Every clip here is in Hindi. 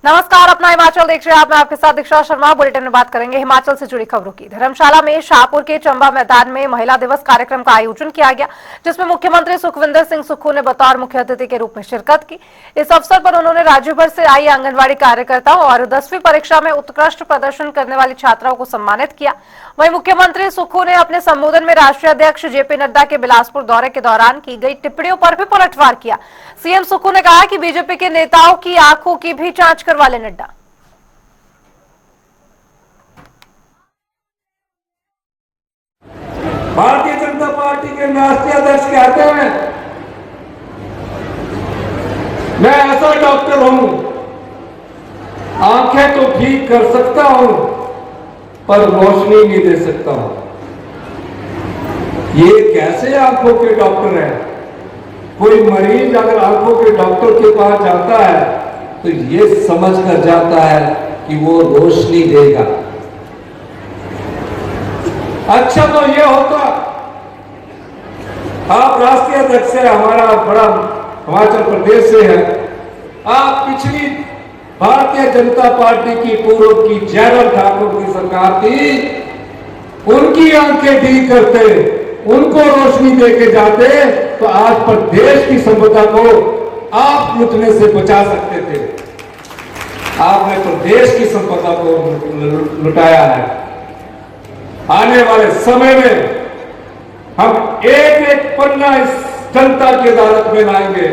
नमस्कार, अपना हिमाचल देख रहे हैं आप। मैं आपके साथ दीक्षा शर्मा। बुलेटिन में बात करेंगे हिमाचल से जुड़ी खबरों की। धर्मशाला में शाहपुर के चंबा मैदान में महिला दिवस कार्यक्रम का आयोजन किया गया, जिसमें मुख्यमंत्री सुखविंदर सिंह सुक्खू ने बतौर मुख्य अतिथि के रूप में शिरकत की। इस अवसर पर उन्होंने राज्य भर से आई आंगनबाड़ी कार्यकर्ताओं और 10वीं परीक्षा में उत्कृष्ट प्रदर्शन करने वाली छात्राओं को सम्मानित किया। वहीं मुख्यमंत्री सुक्खू ने अपने संबोधन में राष्ट्रीय अध्यक्ष जेपी नड्डा के बिलासपुर दौरे के दौरान की गई टिप्पणियों पर भी पलटवार किया। सीएम सुक्खू ने कहा कि बीजेपी के नेताओं की आंखों की भी जांच करवा ले नड्डा। भारतीय जनता पार्टी के राष्ट्रीय अध्यक्ष कहते हैं, मैं ऐसा डॉक्टर हूं, आंखें तो ठीक कर सकता हूं पर रोशनी नहीं दे सकता हूं। ये कैसे आंखों के डॉक्टर हैं? कोई मरीज अगर आंखों के डॉक्टर के पास जाता है तो ये समझ कर जाता है कि वो रोशनी देगा। अच्छा तो ये होता, आप राष्ट्रीय अध्यक्ष है, हमारा बड़ा हिमाचल प्रदेश से है, आप पिछली भारतीय जनता पार्टी की पूर्व की जयराम ठाकुर की सरकार थी, उनकी आंखें ठीक करते, उनको रोशनी देके जाते तो आज प्रदेश की संपदा को आप लुटने से बचा सकते थे। आपने प्रदेश की संपदा को लुटाया है। आने वाले समय में हम एक एक पन्ना इस जनता की अदालत में लाएंगे।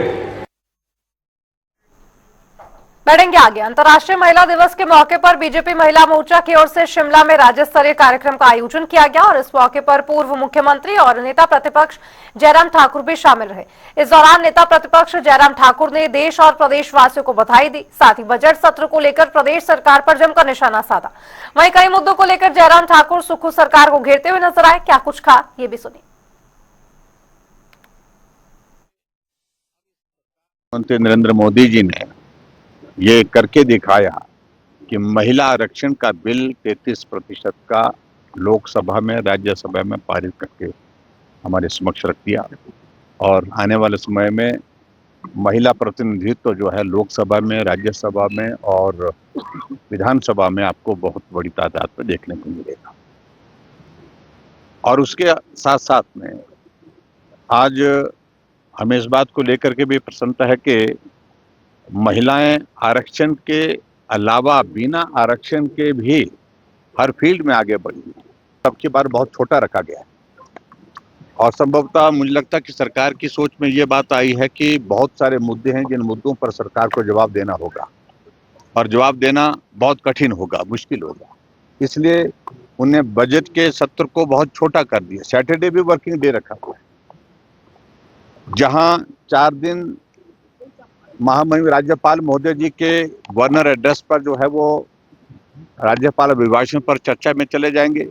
बढ़ेंगे आगे। अंतर्राष्ट्रीय महिला दिवस के मौके पर बीजेपी महिला मोर्चा की ओर से शिमला में राज्य स्तरीय कार्यक्रम का आयोजन किया गया और इस मौके पर पूर्व मुख्यमंत्री और नेता प्रतिपक्ष जयराम ठाकुर भी शामिल रहे। इस दौरान नेता प्रतिपक्ष जयराम ठाकुर ने देश और प्रदेशवासियों को बधाई दी। साथ ही बजट सत्र को लेकर प्रदेश सरकार पर जमकर निशाना साधा। वहीं कई मुद्दों को लेकर जयराम ठाकुर सुक्खू सरकार को घेरते हुए नजर आए। क्या कुछ कहा, ये भी सुनिए। प्रधानमंत्री नरेंद्र मोदी जी ने ये करके दिखाया कि महिला आरक्षण का बिल 33% का लोकसभा में राज्यसभा में पारित करके हमारे समक्ष रख दिया और आने वाले समय में महिला प्रतिनिधित्व जो है लोकसभा में, राज्यसभा में और विधानसभा में आपको बहुत बड़ी तादाद में देखने को मिलेगा। और उसके साथ साथ में आज हमें इस बात को लेकर के भी प्रसन्नता है कि महिलाएं आरक्षण के अलावा बिना आरक्षण के भी हर फील्ड में आगे बढ़ी है। सबकी बार बहुत छोटा रखा गया है और संभवतः मुझे लगता है कि सरकार की सोच में ये बात आई है कि बहुत सारे मुद्दे हैं जिन मुद्दों पर सरकार को जवाब देना होगा और जवाब देना बहुत कठिन होगा, मुश्किल होगा। इसलिए उन्हें बजट के सत्र को बहुत छोटा कर दिया। सैटरडे भी वर्किंग डे रखा हुआ है, जहां 4 दिन महामहिम राज्यपाल महोदय जी के गवर्नर एड्रेस पर जो है वो राज्यपाल अभिभाषण पर चर्चा में चले जाएंगे।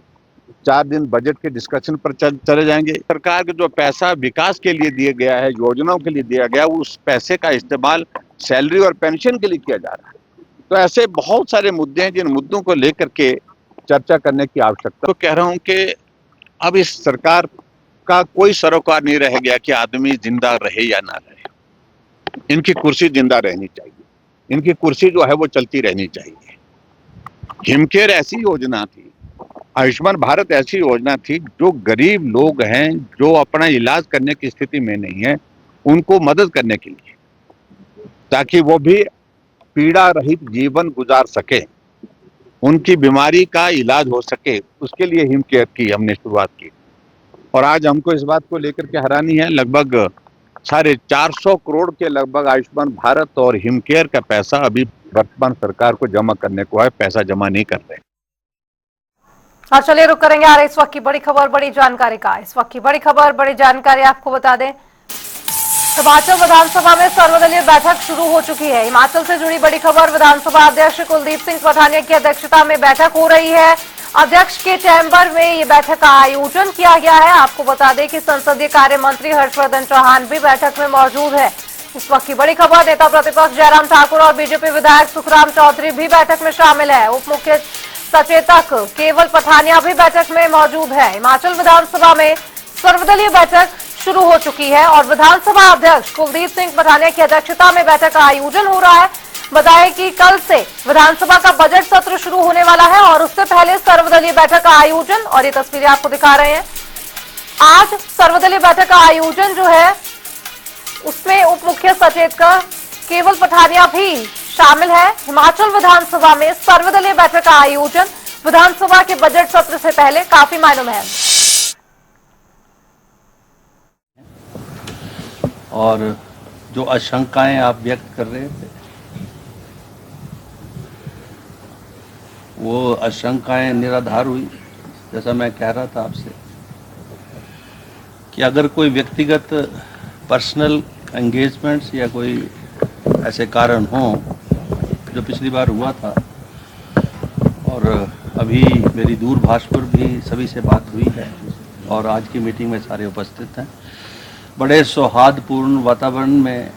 4 दिन बजट के डिस्कशन पर चले जाएंगे। सरकार के जो पैसा विकास के लिए दिया गया है, योजनाओं के लिए दिया गया, उस पैसे का इस्तेमाल सैलरी और पेंशन के लिए किया जा रहा है। तो ऐसे बहुत सारे मुद्दे हैं जिन मुद्दों को लेकर के चर्चा करने की आवश्यकता। तो कह रहा हूं कि अब इस सरकार का कोई सरोकार नहीं रह गया कि आदमी जिंदा रहे या ना रहे। इनकी कुर्सी जिंदा रहनी चाहिए, इनकी कुर्सी जो है वो चलती रहनी चाहिए। हिमकेयर ऐसी योजना थी, आयुष्मान भारत ऐसी योजना थी जो गरीब लोग हैं, जो अपना इलाज करने की स्थिति में नहीं है, उनको मदद करने के लिए, ताकि वो भी पीड़ा रहित जीवन गुजार सके, उनकी बीमारी का इलाज हो सके, उसके लिए हिमकेयर की हमने शुरुआत की। और आज हमको इस बात को लेकर के हैरानी है, लगभग 450 करोड़ के लगभग आयुष्मान भारत और हिमकेयर का पैसा अभी वर्तमान सरकार को जमा करने को है, पैसा जमा नहीं कर रहे। और चलिए रुक करेंगे आ रही इस वक्त की बड़ी खबर, बड़ी जानकारी का। इस वक्त की बड़ी खबर, बड़ी जानकारी आपको बता दें, हिमाचल विधानसभा में सर्वदलीय बैठक शुरू हो चुकी है। हिमाचल से जुड़ी बड़ी खबर, विधानसभा अध्यक्ष कुलदीप सिंह पठानिया की अध्यक्षता में बैठक हो रही है। अध्यक्ष के चैम्बर में ये बैठक का आयोजन किया गया है। आपको बता दें कि संसदीय कार्य मंत्री हर्षवर्धन चौहान भी बैठक में मौजूद है। इस वक्त की बड़ी खबर, नेता प्रतिपक्ष जयराम ठाकुर और बीजेपी विधायक सुखराम चौधरी भी बैठक में शामिल है। उप मुख्य सचेतक केवल पठानिया भी बैठक में मौजूद है। हिमाचल विधानसभा में सर्वदलीय बैठक शुरू हो चुकी है और विधानसभा अध्यक्ष कुलदीप सिंह पठानिया की अध्यक्षता में बैठक का आयोजन हो रहा है। बताएं कि कल से विधानसभा का बजट सत्र शुरू होने वाला है और उससे पहले सर्वदलीय बैठक का आयोजन, और ये तस्वीरें आपको दिखा रहे हैं। आज सर्वदलीय बैठक का आयोजन जो है उसमें उप मुख्य सचेतक केवल पठानिया भी शामिल है। हिमाचल विधानसभा में सर्वदलीय बैठक का आयोजन विधानसभा के बजट सत्र से पहले काफी मायनों में है। और जो आशंकाएं आप व्यक्त कर रहे थे, वो आशंकाएं निराधार हुई। जैसा मैं कह रहा था आपसे कि अगर कोई व्यक्तिगत पर्सनल एंगेजमेंट्स या कोई ऐसे कारण हों जो पिछली बार हुआ था, और अभी मेरी दूरभाष पर भी सभी से बात हुई है और आज की मीटिंग में सारे उपस्थित हैं, बड़े सौहार्दपूर्ण वातावरण में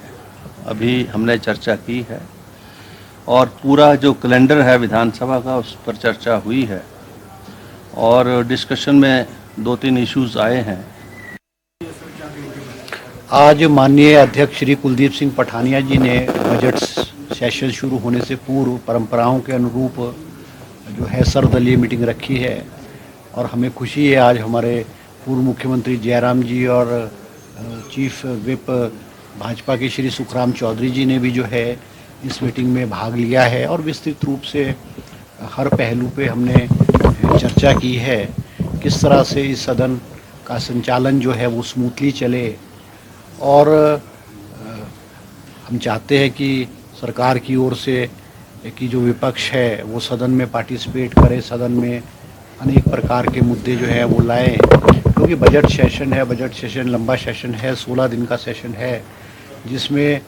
अभी हमने चर्चा की है और पूरा जो कैलेंडर है विधानसभा का उस पर चर्चा हुई है और डिस्कशन में 2-3 इश्यूज आए हैं। आज माननीय अध्यक्ष श्री कुलदीप सिंह पठानिया जी ने बजट सेशन शुरू होने से पूर्व परंपराओं के अनुरूप जो है सर्वदलीय मीटिंग रखी है और हमें खुशी है आज हमारे पूर्व मुख्यमंत्री जयराम जी और चीफ विप भाजपा के श्री सुखराम चौधरी जी ने भी जो है इस मीटिंग में भाग लिया है और विस्तृत रूप से हर पहलू पे हमने चर्चा की है किस तरह से इस सदन का संचालन जो है वो स्मूथली चले। और हम चाहते हैं कि सरकार की ओर से कि जो विपक्ष है वो सदन में पार्टिसिपेट करे, सदन में अनेक प्रकार के मुद्दे जो है वो लाएं, क्योंकि बजट सेशन है, बजट सेशन लंबा सेशन है, 16 दिन का सेशन है, जिसमें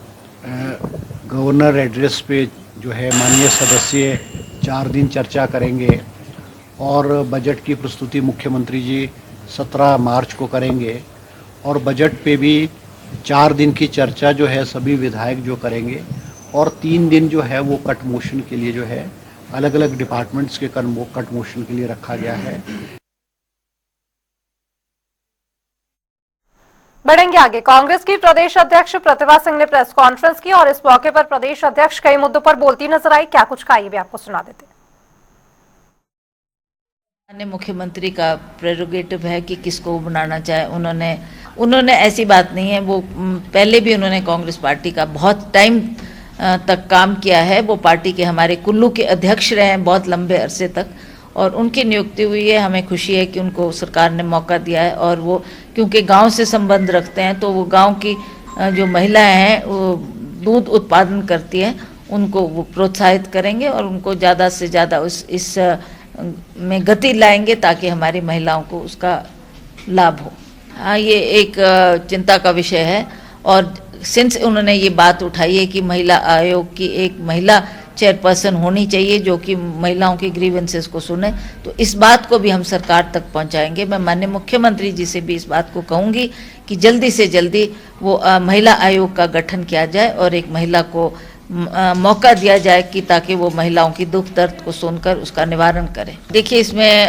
गवर्नर एड्रेस पे जो है माननीय सदस्य 4 दिन चर्चा करेंगे और बजट की प्रस्तुति मुख्यमंत्री जी 17 मार्च को करेंगे और बजट पे भी 4 दिन की चर्चा जो है सभी विधायक जो करेंगे और 3 दिन जो है वो कट मोशन के लिए जो है अलग अलग डिपार्टमेंट्स के कट मोशन के लिए रखा गया है। बढ़ेंगे आगे। कांग्रेस की प्रदेश अध्यक्ष प्रतिभा सिंह ने प्रेस कॉन्फ्रेंस की और इस मौके पर प्रदेश अध्यक्ष कई मुद्दों पर बोलती नजर आई। क्या कुछ कहा ये भी आपको सुना देते हैं। मुख्यमंत्री का प्रेरोगेटिव है कि किसको बनाना चाहे, उन्होंने ऐसी बात नहीं है। वो पहले भी उन्होंने कांग्रेस पार्टी का बहुत टाइम तक काम किया है। वो पार्टी के हमारे कुल्लू के अध्यक्ष रहे हैं बहुत लंबे अरसे तक और उनकी नियुक्ति हुई है। हमें खुशी है कि उनको सरकार ने मौका दिया है और वो क्योंकि गांव से संबंध रखते हैं तो वो गांव की जो महिलाएं हैं वो दूध उत्पादन करती हैं, उनको वो प्रोत्साहित करेंगे और उनको ज़्यादा से ज़्यादा इस में गति लाएंगे ताकि हमारी महिलाओं को उसका लाभ हो। हाँ, ये एक चिंता का विषय है और सिंस उन्होंने ये बात उठाई है कि महिला आयोग की एक महिला चेयरपर्सन होनी चाहिए जो कि महिलाओं की ग्रीवेंसेस को सुने, तो इस बात को भी हम सरकार तक पहुंचाएंगे। मैं माननीय मुख्यमंत्री जी से भी इस बात को कहूँगी कि जल्दी से जल्दी वो महिला आयोग का गठन किया जाए और एक महिला को मौका दिया जाए कि ताकि वो महिलाओं की दुख दर्द को सुनकर उसका निवारण करें। देखिए, इसमें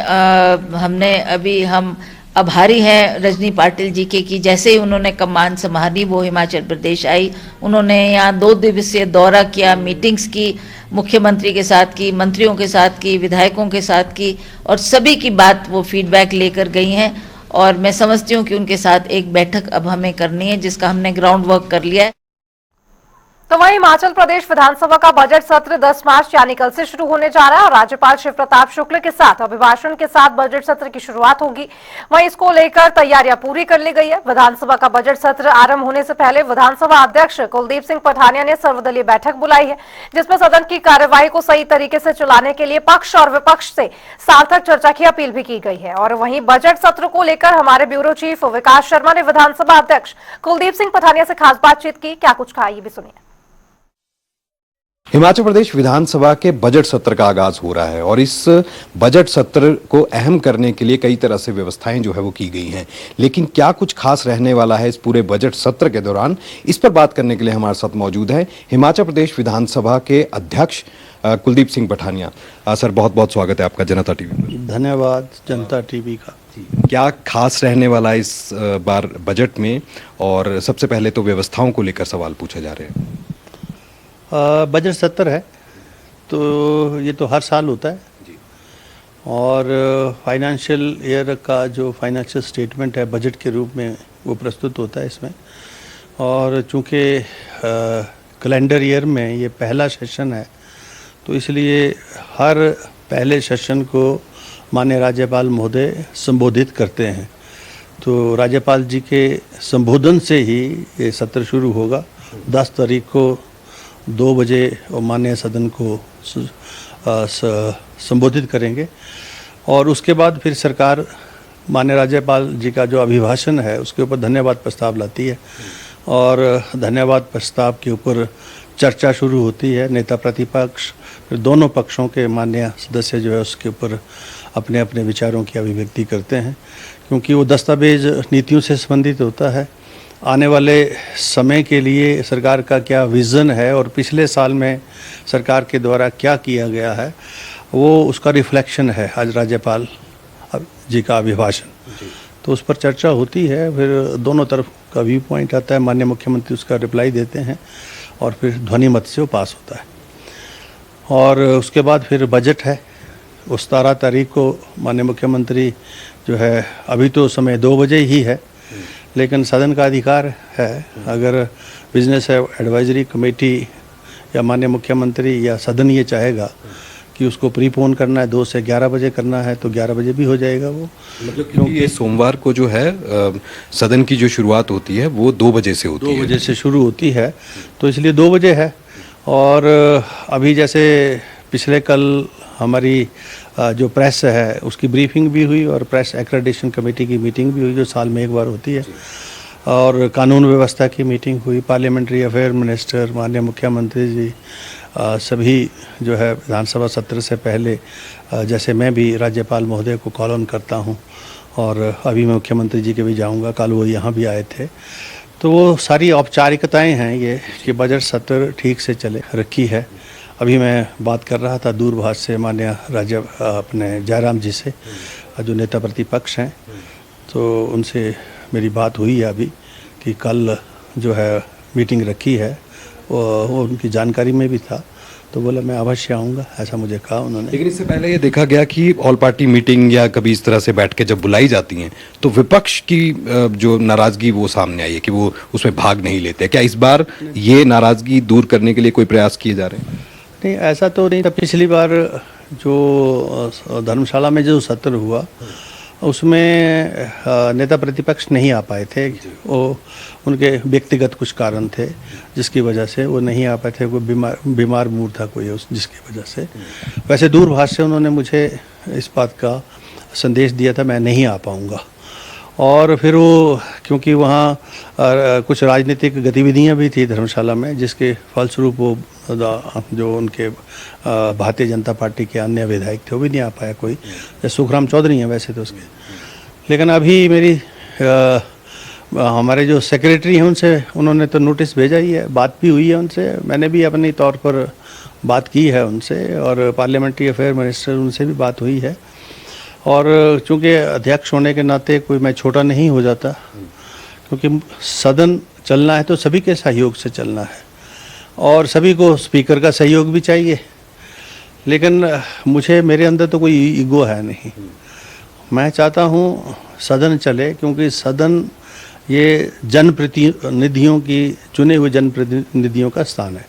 हम आभारी हैं रजनी पाटिल जी के कि जैसे ही उन्होंने कमान संभाली वो हिमाचल प्रदेश आई, उन्होंने यहाँ 2 दिवसीय दौरा किया, मीटिंग्स की, मुख्यमंत्री के साथ की, मंत्रियों के साथ की, विधायकों के साथ की और सभी की बात वो फीडबैक लेकर गई हैं और मैं समझती हूँ कि उनके साथ एक बैठक अब हमें करनी है जिसका हमने ग्राउंड वर्क कर लिया है। तो वहीं हिमाचल प्रदेश विधानसभा का बजट सत्र 10 मार्च यानी कल से शुरू होने जा रहा है और राज्यपाल शिव प्रताप शुक्ल के साथ अभिभाषण के साथ बजट सत्र की शुरुआत होगी। वहीं इसको लेकर तैयारियां पूरी कर ली गई है। विधानसभा का बजट सत्र आरंभ होने से पहले विधानसभा अध्यक्ष कुलदीप सिंह पठानिया ने सर्वदलीय बैठक बुलाई है, जिसमें सदन की कार्यवाही को सही तरीके से चलाने के लिए पक्ष और विपक्ष से सार्थक चर्चा की अपील भी की गई है। और वहीं बजट सत्र को लेकर हमारे ब्यूरो चीफ विकास शर्मा ने विधानसभा अध्यक्ष कुलदीप सिंह पठानिया से खास बातचीत की। क्या कुछ कहा ये भी सुनिए। हिमाचल प्रदेश विधानसभा के बजट सत्र का आगाज हो रहा है और इस बजट सत्र को अहम करने के लिए कई तरह से व्यवस्थाएं जो है वो की गई हैं, लेकिन क्या कुछ खास रहने वाला है इस पूरे बजट सत्र के दौरान, इस पर बात करने के लिए हमारे साथ मौजूद है हिमाचल प्रदेश विधानसभा के अध्यक्ष कुलदीप सिंह पठानिया। सर, बहुत बहुत स्वागत है आपका जनता टीवी में। धन्यवाद जनता टीवी का। क्या खास रहने वाला इस बार बजट में, और सबसे पहले तो व्यवस्थाओं को लेकर सवाल पूछे जा रहे हैं। बजट सत्र है तो ये तो हर साल होता है और फाइनेंशियल ईयर का जो फाइनेंशियल स्टेटमेंट है बजट के रूप में वो प्रस्तुत होता है इसमें। और चूँकि कैलेंडर ईयर में ये पहला सेशन है तो इसलिए हर पहले सेशन को माननीय राज्यपाल महोदय संबोधित करते हैं। तो राज्यपाल जी के संबोधन से ही ये सत्र शुरू होगा। 10 तारीख को 2 बजे और माननीय सदन को संबोधित करेंगे और उसके बाद फिर सरकार माननीय राज्यपाल जी का जो अभिभाषण है उसके ऊपर धन्यवाद प्रस्ताव लाती है और धन्यवाद प्रस्ताव के ऊपर चर्चा शुरू होती है। नेता प्रतिपक्ष फिर दोनों पक्षों के माननीय सदस्य जो है उसके ऊपर अपने अपने विचारों की अभिव्यक्ति करते हैं, क्योंकि वो दस्तावेज नीतियों से संबंधित होता है। आने वाले समय के लिए सरकार का क्या विज़न है और पिछले साल में सरकार के द्वारा क्या किया गया है वो उसका रिफ्लेक्शन है आज राज्यपाल जी का अभिभाषण। तो उस पर चर्चा होती है, फिर दोनों तरफ का व्यू पॉइंट आता है, माननीय मुख्यमंत्री उसका रिप्लाई देते हैं और फिर ध्वनि मत से वो पास होता है। और उसके बाद फिर बजट है। उस 17 तारीख को माननीय मुख्यमंत्री जो है, अभी तो समय 2 बजे ही है, लेकिन सदन का अधिकार है, अगर बिजनेस एडवाइजरी कमेटी या माननीय मुख्यमंत्री या सदन ये चाहेगा कि उसको प्रीपोन करना है 2 से 11 बजे करना है तो 11 बजे भी हो जाएगा वो। मतलब क्योंकि ये सोमवार को जो है सदन की जो शुरुआत होती है वो 2 बजे से होती है। 2 बजे से शुरू होती है तो इसलिए 2 बजे है। और अभी जैसे पिछले कल हमारी जो प्रेस है उसकी ब्रीफिंग भी हुई और प्रेस एक्रेडिटेशन कमेटी की मीटिंग भी हुई जो साल में एक बार होती है, और कानून व्यवस्था की मीटिंग हुई। पार्लियामेंट्री अफेयर मिनिस्टर, माननीय मुख्यमंत्री जी सभी जो है विधानसभा सत्र से पहले, जैसे मैं भी राज्यपाल महोदय को कॉल ऑन करता हूं और अभी मैं मुख्यमंत्री जी के भी जाऊंगा, कल वो यहाँ भी आए थे, तो वो सारी औपचारिकताएं हैं ये कि बजट सत्र ठीक से चले रखी है। अभी मैं बात कर रहा था दूरभाष से माननीय अपने जयराम जी से जो नेता प्रतिपक्ष हैं, तो उनसे मेरी बात हुई है अभी कि कल जो है मीटिंग रखी है, वो उनकी जानकारी में भी था, तो बोला मैं अवश्य आऊँगा, ऐसा मुझे कहा उन्होंने। लेकिन इससे पहले ये देखा गया कि ऑल पार्टी मीटिंग या कभी इस तरह से बैठ के जब बुलाई जाती हैं तो विपक्ष की जो नाराज़गी वो सामने आई है कि वो उसमें भाग नहीं लेते। क्या इस बार ये नाराज़गी दूर करने के लिए कोई प्रयास किए जा रहे हैं? नहीं, ऐसा तो नहीं था। पिछली बार जो धर्मशाला में जो सत्र हुआ उसमें नेता प्रतिपक्ष नहीं आ पाए थे, वो उनके व्यक्तिगत कुछ कारण थे जिसकी वजह से वो नहीं आ पाए थे। कोई बीमार मूड था कोई जिसकी वजह से। वैसे दूरभाष से उन्होंने मुझे इस बात का संदेश दिया था मैं नहीं आ पाऊँगा, और फिर वो क्योंकि वहाँ कुछ राजनीतिक गतिविधियाँ भी थी धर्मशाला में, जिसके फलस्वरूप वो जो उनके भारतीय जनता पार्टी के अन्य विधायक थे वो भी नहीं आ पाया। कोई सुखराम चौधरी हैं वैसे तो उसके, लेकिन अभी मेरी हमारे जो सेक्रेटरी हैं उन्होंने तो नोटिस भेजा ही है, बात भी हुई है उनसे, मैंने भी अपने तौर पर बात की है उनसे, और पार्लियामेंट्री अफेयर मिनिस्टर उनसे भी बात हुई है। और चूँकि अध्यक्ष होने के नाते कोई मैं छोटा नहीं हो जाता, क्योंकि सदन चलना है तो सभी के सहयोग से चलना है और सभी को स्पीकर का सहयोग भी चाहिए। लेकिन मुझे मेरे अंदर तो कोई ईगो है नहीं, मैं चाहता हूँ सदन चले, क्योंकि सदन ये जनप्रतिनिधियों की, चुने हुए जनप्रतिनिधियों का स्थान है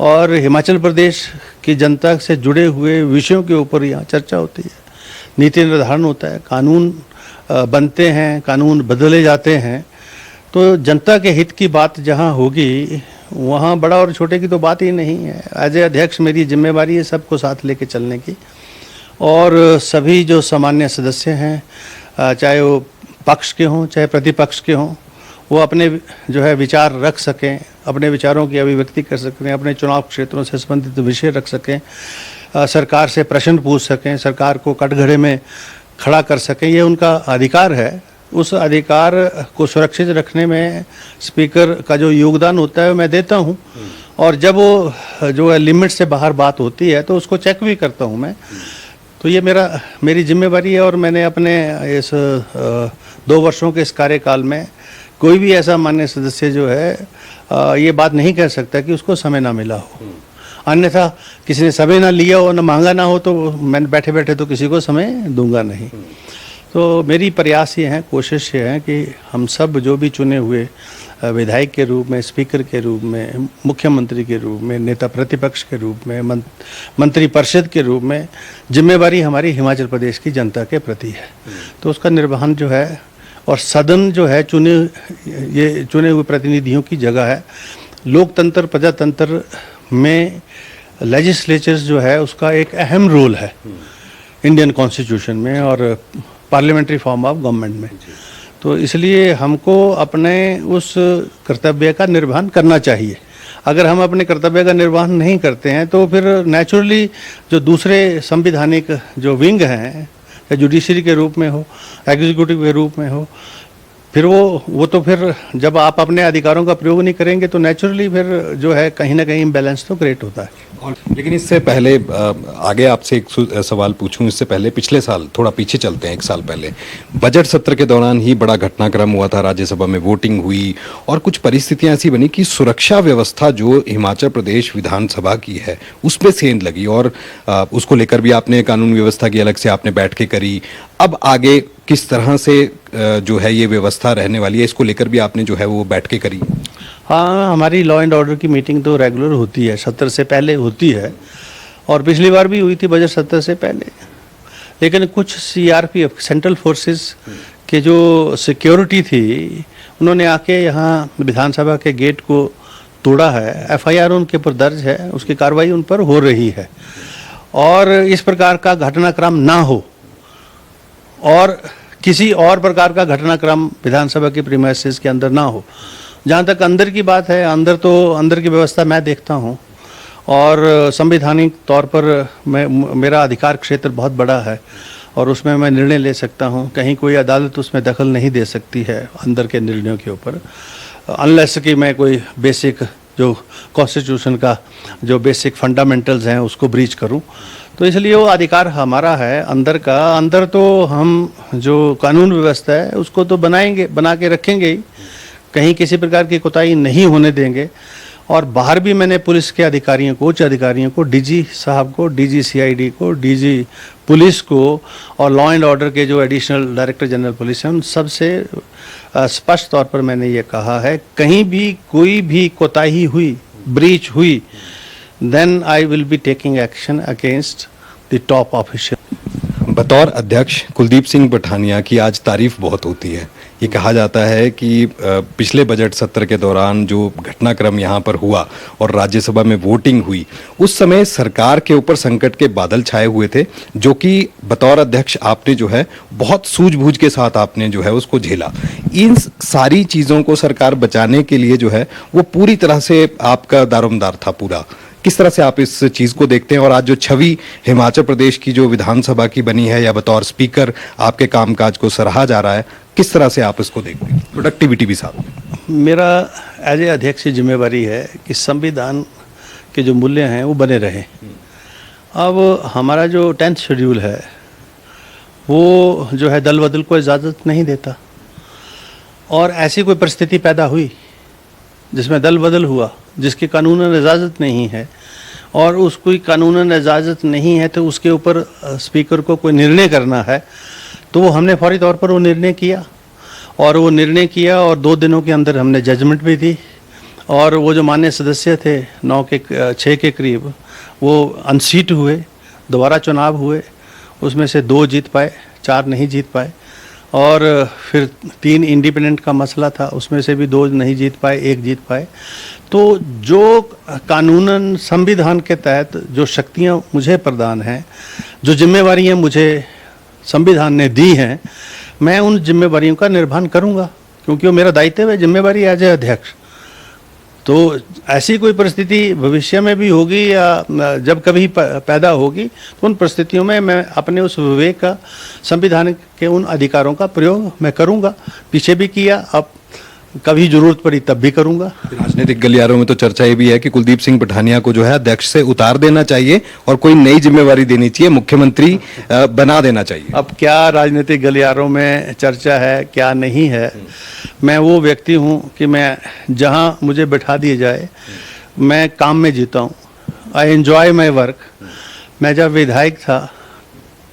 और हिमाचल प्रदेश की जनता से जुड़े हुए विषयों के ऊपर यहाँ चर्चा होती है, नीति निर्धारण होता है, कानून बनते हैं, कानून बदले जाते हैं। तो जनता के हित की बात जहाँ होगी वहाँ बड़ा और छोटे की तो बात ही नहीं है। एज ए अध्यक्ष मेरी जिम्मेवारी है सबको साथ लेके चलने की, और सभी जो सामान्य सदस्य हैं, चाहे वो पक्ष के हों चाहे प्रतिपक्ष के हों, वो अपने जो है विचार रख सकें, अपने विचारों की अभिव्यक्ति कर सकें, अपने चुनाव क्षेत्रों से संबंधित विषय रख सकें, सरकार से प्रश्न पूछ सकें, सरकार को कटघरे में खड़ा कर सकें, ये उनका अधिकार है। उस अधिकार को सुरक्षित रखने में स्पीकर का जो योगदान होता है मैं देता हूं, और जब वो जो है लिमिट से बाहर बात होती है तो उसको चेक भी करता हूं मैं। तो ये मेरी जिम्मेवारी है, और मैंने अपने इस 2 वर्षों के इस कार्यकाल में कोई भी ऐसा मान्य सदस्य जो है ये बात नहीं कह सकता कि उसको समय ना मिला हो। अन्यथा किसी ने समय ना लिया हो, ना मांगा ना हो, तो मैं बैठे बैठे तो किसी को समय दूंगा नहीं। तो मेरी प्रयास ये है, कोशिश ये है कि हम सब जो भी चुने हुए विधायक के रूप में, स्पीकर के रूप में, मुख्यमंत्री के रूप में, नेता प्रतिपक्ष के रूप में, मंत्री परिषद के रूप में, जिम्मेवारी हमारी हिमाचल प्रदेश की जनता के प्रति है। तो उसका निर्वहन जो है, और सदन जो है चुने हुए प्रतिनिधियों की जगह है। लोकतंत्र प्रजातंत्र में लेजिस्लेचर्स जो है उसका एक अहम रोल है इंडियन कॉन्स्टिट्यूशन में और पार्लियामेंट्री फॉर्म ऑफ गवर्नमेंट में। तो इसलिए हमको अपने उस कर्तव्य का निर्वहन करना चाहिए। अगर हम अपने कर्तव्य का निर्वहन नहीं करते हैं तो फिर नेचुरली जो दूसरे संवैधानिक जो विंग हैं, या जुडिशरी के रूप में हो, एग्जीक्यूटिव के रूप में हो, फिर वो तो फिर जब आप अपने अधिकारों का प्रयोग नहीं करेंगे तो नेचुरली फिर जो है कहीं ना कहीं इम्बैलेंस तो क्रिएट होता है। लेकिन इससे पहले आगे आपसे एक सवाल पूछूं, इससे पहले पिछले साल, थोड़ा पीछे चलते हैं, 1 साल पहले बजट सत्र के दौरान ही बड़ा घटनाक्रम हुआ था। राज्यसभा में वोटिंग हुई और कुछ परिस्थितियां ऐसी बनी कि सुरक्षा व्यवस्था जो हिमाचल प्रदेश विधानसभा की है उसमें सेंध लगी और उसको लेकर भी आपने कानून व्यवस्था की अलग से आपने बैठकें करी। अब आगे किस तरह से जो है ये व्यवस्था रहने वाली है, इसको लेकर भी आपने जो है वो बैठकें करी? हाँ, हमारी लॉ एंड ऑर्डर की मीटिंग तो रेगुलर होती है, सत्र से पहले होती है, और पिछली बार भी हुई थी बजट सत्र से पहले। लेकिन कुछ सीआरपीएफ सेंट्रल फोर्सेस के जो सिक्योरिटी थी, उन्होंने आके यहाँ विधानसभा के गेट को तोड़ा है। एफआईआर उनके ऊपर दर्ज है, उसकी कार्रवाई उन पर हो रही है। और इस प्रकार का घटनाक्रम ना हो और किसी और प्रकार का घटनाक्रम विधानसभा के प्रीमाइसेस के अंदर ना हो। जहाँ तक अंदर की बात है, अंदर की व्यवस्था मैं देखता हूँ और संवैधानिक तौर पर मेरा अधिकार क्षेत्र बहुत बड़ा है और उसमें मैं निर्णय ले सकता हूँ। कहीं कोई अदालत उसमें दखल नहीं दे सकती है अंदर के निर्णयों के ऊपर, अनलेस कि मैं कोई बेसिक जो कॉन्स्टिट्यूशन का जो बेसिक फंडामेंटल्स हैं उसको ब्रीच करूँ। तो इसलिए वो अधिकार हमारा है अंदर का। अंदर तो हम जो कानून व्यवस्था है उसको तो बना के रखेंगे ही, कहीं किसी प्रकार की कोताही नहीं होने देंगे। और बाहर भी मैंने पुलिस के अधिकारियों को, उच्च अधिकारियों को, डीजी साहब को, डीजी सीआईडी को, डीजी पुलिस को और लॉ एंड ऑर्डर के जो एडिशनल डायरेक्टर जनरल पुलिस हैं उन सबसे स्पष्ट तौर पर मैंने ये कहा है, कहीं भी कोई भी कोताही हुई, ब्रीच हुई, then I will be taking action against the top official। बतौर अध्यक्ष कुलदीप सिंह पठानिया की आज तारीफ बहुत होती है। ये कहा जाता है कि पिछले बजट सत्र के दौरान जो घटनाक्रम यहाँ पर हुआ और राज्यसभा में वोटिंग हुई, उस समय सरकार के ऊपर संकट के बादल छाए हुए थे, जो कि बतौर अध्यक्ष आपने जो है बहुत सूझबूझ के साथ आपने जो है उसको झेला। इन सारी चीज़ों को सरकार बचाने के लिए जो है वो पूरी तरह से आपका दारोमदार था पूरा। किस तरह से आप इस चीज़ को देखते हैं और आज जो छवि हिमाचल प्रदेश की जो विधानसभा की बनी है या बतौर स्पीकर आपके कामकाज को सराहा जा रहा है, किस तरह से आप इसको देखते हैं? प्रोडक्टिविटी भी साथ। मेरा एज ए अध्यक्ष की जिम्मेवारी है कि संविधान के जो मूल्य हैं वो बने रहें। अब हमारा जो 10th शेड्यूल है वो जो है दल बदल को इजाज़त नहीं देता, और ऐसी कोई परिस्थिति पैदा हुई जिसमें दल बदल हुआ, जिसकी कानूनन इजाज़त नहीं है, और उसकी कानूनन इजाज़त नहीं है तो उसके ऊपर स्पीकर को कोई निर्णय करना है, तो वो हमने फौरी तौर पर वो निर्णय किया। और 2 दिनों के अंदर हमने जजमेंट भी दी, और वो जो माननीय सदस्य थे 6 के करीब, वो अनसीट हुए, दोबारा चुनाव हुए, उसमें से 2 जीत पाए, 4 नहीं जीत पाए, और फिर 3 इंडिपेंडेंट का मसला था, उसमें से भी 2 नहीं जीत पाए, 1 जीत पाए। तो जो कानूनन संविधान के तहत जो शक्तियां मुझे प्रदान हैं, जो जिम्मेवारियां मुझे संविधान ने दी हैं, मैं उन जिम्मेवारियों का निर्वहन करूंगा, क्योंकि वो मेरा दायित्व है, जिम्मेवारी एज ए अध्यक्ष। तो ऐसी कोई परिस्थिति भविष्य में भी होगी या जब कभी पैदा होगी, तो उन परिस्थितियों में मैं अपने उस विवेक का, संविधान के उन अधिकारों का प्रयोग मैं करूंगा। पीछे भी किया, अब कभी जरूरत पड़ी तब भी करूंगा। राजनीतिक गलियारों में तो चर्चा ये भी है कि कुलदीप सिंह पठानिया को जो है अध्यक्ष से उतार देना चाहिए और कोई नई जिम्मेवारी देनी चाहिए, मुख्यमंत्री बना देना चाहिए। अब क्या राजनीतिक गलियारों में चर्चा है क्या नहीं है, मैं वो व्यक्ति हूँ कि मैं जहाँ मुझे बैठा दिया जाए मैं काम में जीता हूँ। I enjoy my work. मैं जब विधायक था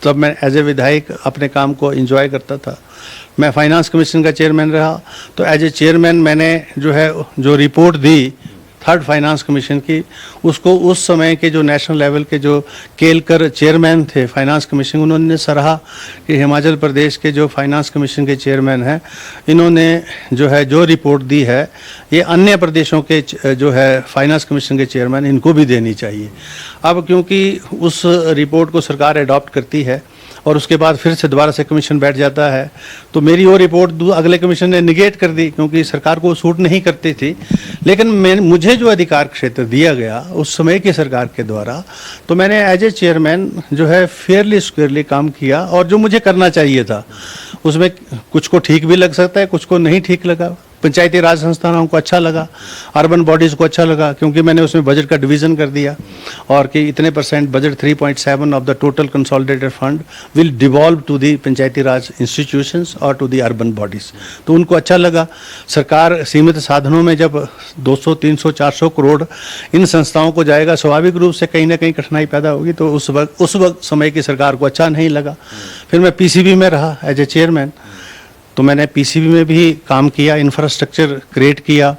तब मैं एज ए विधायक अपने काम को एंजॉय करता था। मैं फाइनेंस कमीशन का चेयरमैन रहा तो एज ए चेयरमैन मैंने जो रिपोर्ट दी थर्ड फाइनेंस कमीशन की, उसको उस समय के जो नेशनल लेवल के जो केलकर चेयरमैन थे फाइनेंस कमीशन, उन्होंने सराहा कि हिमाचल प्रदेश के जो फाइनेंस कमीशन के चेयरमैन हैं इन्होंने जो रिपोर्ट दी है ये अन्य प्रदेशों के जो है फाइनेंस कमीशन के चेयरमैन इनको भी देनी चाहिए। अब क्योंकि उस रिपोर्ट को सरकार अडॉप्ट करती है और उसके बाद फिर से दोबारा से कमीशन बैठ जाता है, तो मेरी वो रिपोर्ट अगले कमीशन ने निगेट कर दी क्योंकि सरकार को सूट नहीं करती थी। लेकिन मुझे जो अधिकार क्षेत्र दिया गया उस समय की सरकार के द्वारा, तो मैंने एज ए चेयरमैन जो है फेयरली स्क्वेयरली काम किया और जो मुझे करना चाहिए था उसमें कुछ को ठीक भी लग सकता है, कुछ को नहीं ठीक लगा। पंचायती राज संस्थानों को अच्छा लगा, अर्बन बॉडीज़ को अच्छा लगा क्योंकि मैंने उसमें बजट का डिवीज़न कर दिया और कि इतने % budget 3.7 of the total consolidated fund will devolve to the panchayati raj institutions और टू दी अर्बन बॉडीज़, तो उनको अच्छा लगा। सरकार सीमित साधनों में जब 200, 300, 400 करोड़ इन संस्थाओं को जाएगा, स्वाभाविक रूप से कहीं ना कहीं कठिनाई पैदा होगी, तो उस वक्त समय की सरकार को अच्छा नहीं लगा। फिर मैं पीसीबी में रहा एज ए चेयरमैन, तो मैंने पीसीबी में भी काम किया, इंफ्रास्ट्रक्चर क्रिएट किया,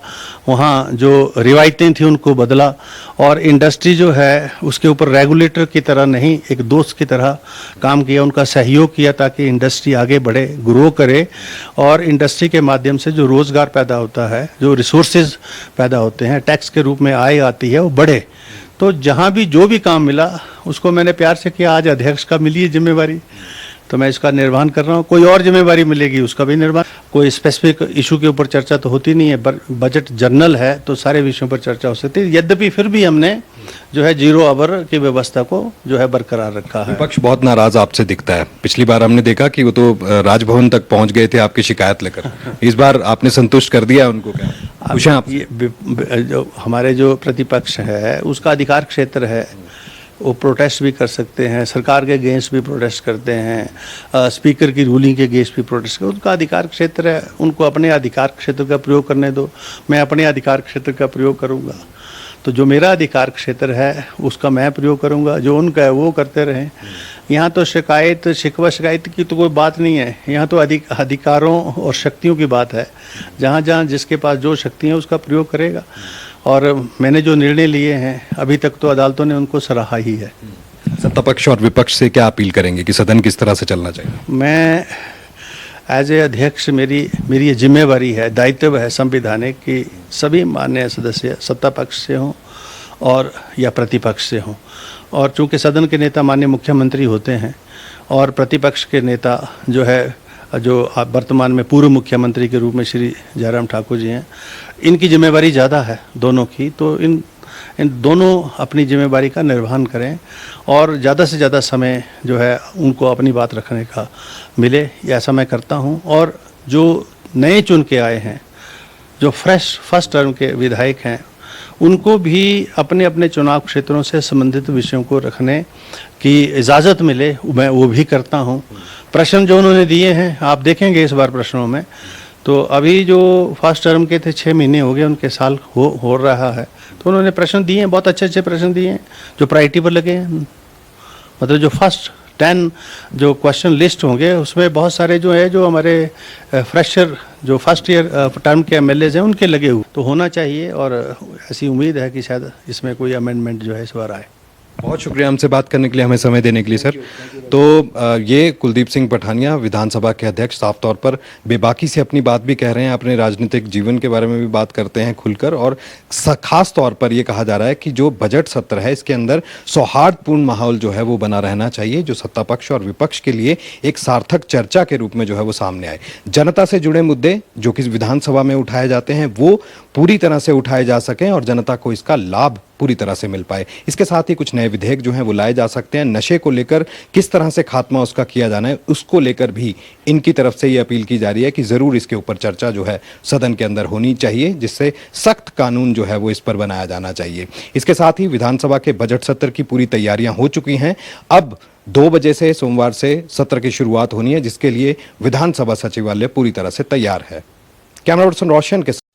वहाँ जो रिवायतें थी उनको बदला और इंडस्ट्री जो है उसके ऊपर रेगुलेटर की तरह नहीं एक दोस्त की तरह काम किया, उनका सहयोग किया ताकि इंडस्ट्री आगे बढ़े, ग्रो करे और इंडस्ट्री के माध्यम से जो रोज़गार पैदा होता है, जो रिसोर्सेज पैदा होते हैं, टैक्स के रूप में आय आती है, वो बढ़े। तो जहाँ भी जो भी काम मिला उसको मैंने प्यार से किया। आज अध्यक्ष का मिली है जिम्मेवारी तो मैं इसका निर्वहन कर रहा हूँ, कोई और जिम्मेवारी मिलेगी उसका भी निर्वहन। कोई स्पेसिफिक इशू के ऊपर चर्चा तो होती नहीं है, बजट जनरल है तो सारे विषयों पर चर्चा हो सकती है। यद्यपि फिर भी हमने जो है 0 आवर की व्यवस्था को जो है बरकरार रखा है। विपक्ष बहुत नाराज आपसे दिखता है। पिछली बार हमने देखा कि वो तो राजभवन तक पहुंच गए थे आपकी शिकायत लेकर, इस बार आपने संतुष्ट कर दिया उनको? क्या पूछें आप? जो हमारे जो प्रतिपक्ष है उसका अधिकार क्षेत्र है, वो प्रोटेस्ट भी कर सकते हैं, सरकार के अगेंस्ट भी प्रोटेस्ट करते हैं, स्पीकर की रूलिंग के अगेंस्ट भी प्रोटेस्ट करते हैं, उनका अधिकार क्षेत्र है, उनको अपने अधिकार क्षेत्र का प्रयोग करने दो, मैं अपने अधिकार क्षेत्र का प्रयोग करूंगा। तो जो मेरा अधिकार क्षेत्र है उसका मैं प्रयोग करूंगा, जो उनका है वो करते रहें। यहाँ तो शिकायत शिकायत की तो कोई बात नहीं है, यहाँ तो अधिकारों और शक्तियों की बात है। जहाँ जहाँ जिसके पास जो शक्ति है उसका प्रयोग करेगा और मैंने जो निर्णय लिए हैं अभी तक तो अदालतों ने उनको सराहा ही है। सत्ता पक्ष और विपक्ष से क्या अपील करेंगे कि सदन किस तरह से चलना चाहिए? मैं एज ए अध्यक्ष मेरी ये जिम्मेवारी है, दायित्व है संवैधानिक कि सभी माननीय सदस्य सत्ता पक्ष से हों और या प्रतिपक्ष से हों, और चूँकि सदन के नेता माननीय मुख्यमंत्री होते हैं और प्रतिपक्ष के नेता जो है जो वर्तमान में पूर्व मुख्यमंत्री के रूप में श्री जयराम ठाकुर जी हैं, इनकी जिम्मेवारी ज़्यादा है दोनों की, तो इन दोनों अपनी जिम्मेवारी का निर्वहन करें और ज़्यादा से ज़्यादा समय जो है उनको अपनी बात रखने का मिले, ऐसा मैं करता हूं। और जो नए चुन के आए हैं, जो फ्रेश फर्स्ट टर्म के विधायक हैं, उनको भी अपने अपने चुनाव क्षेत्रों से संबंधित विषयों को रखने की इजाज़त मिले, मैं वो भी करता हूं। प्रश्न जो उन्होंने दिए हैं आप देखेंगे इस बार प्रश्नों में, तो अभी जो फर्स्ट टर्म के थे 6 महीने हो गए उनके साल हो रहा है, तो उन्होंने प्रश्न दिए हैं, बहुत अच्छे प्रश्न दिए हैं जो प्रायोरिटी पर लगे हैं। मतलब जो फर्स्ट 10 जो क्वेश्चन लिस्ट होंगे उसमें बहुत सारे जो है जो हमारे फ्रेशर जो फर्स्ट ईयर टर्म के एमएलएज हैं उनके लगे हुए, तो होना चाहिए और ऐसी उम्मीद है कि शायद इसमें कोई अमेंडमेंट जो है इस बार आए। बहुत शुक्रिया हमसे बात करने के लिए, हमें समय देने के लिए सर। तो ये कुलदीप सिंह पठानिया विधानसभा के अध्यक्ष साफ तौर पर बेबाकी से अपनी बात भी कह रहे हैं, अपने राजनीतिक जीवन के बारे में भी बात करते हैं खुलकर, और खास तौर पर ये कहा जा रहा है कि जो बजट सत्र है इसके अंदर सौहार्दपूर्ण माहौल जो है वो बना रहना चाहिए, जो सत्ता पक्ष और विपक्ष के लिए एक सार्थक चर्चा के रूप में जो है वो सामने आए। जनता से जुड़े मुद्दे जो कि विधानसभा में उठाए जाते हैं वो पूरी तरह से उठाए जा सकें और जनता को इसका लाभ पूरी तरह से मिल पाए। इसके साथ ही कुछ नए विधेयक जो हैं वो लाए जा सकते हैं। नशे को लेकर किस तरह से खात्मा उसका किया जाना है उसको लेकर भी इनकी तरफ से ये अपील की जा रही है कि जरूर इसके ऊपर चर्चा जो है सदन के अंदर होनी चाहिए, जिससे सख्त कानून जो है वो इस पर बनाया जाना चाहिए। इसके साथ ही विधानसभा के बजट सत्र की पूरी तैयारियां हो चुकी हैं। अब 2 बजे से सोमवार से सत्र की शुरुआत होनी है, जिसके लिए विधानसभा सचिवालय पूरी तरह से तैयार है। कैमरा पर्सन रोशन के साथ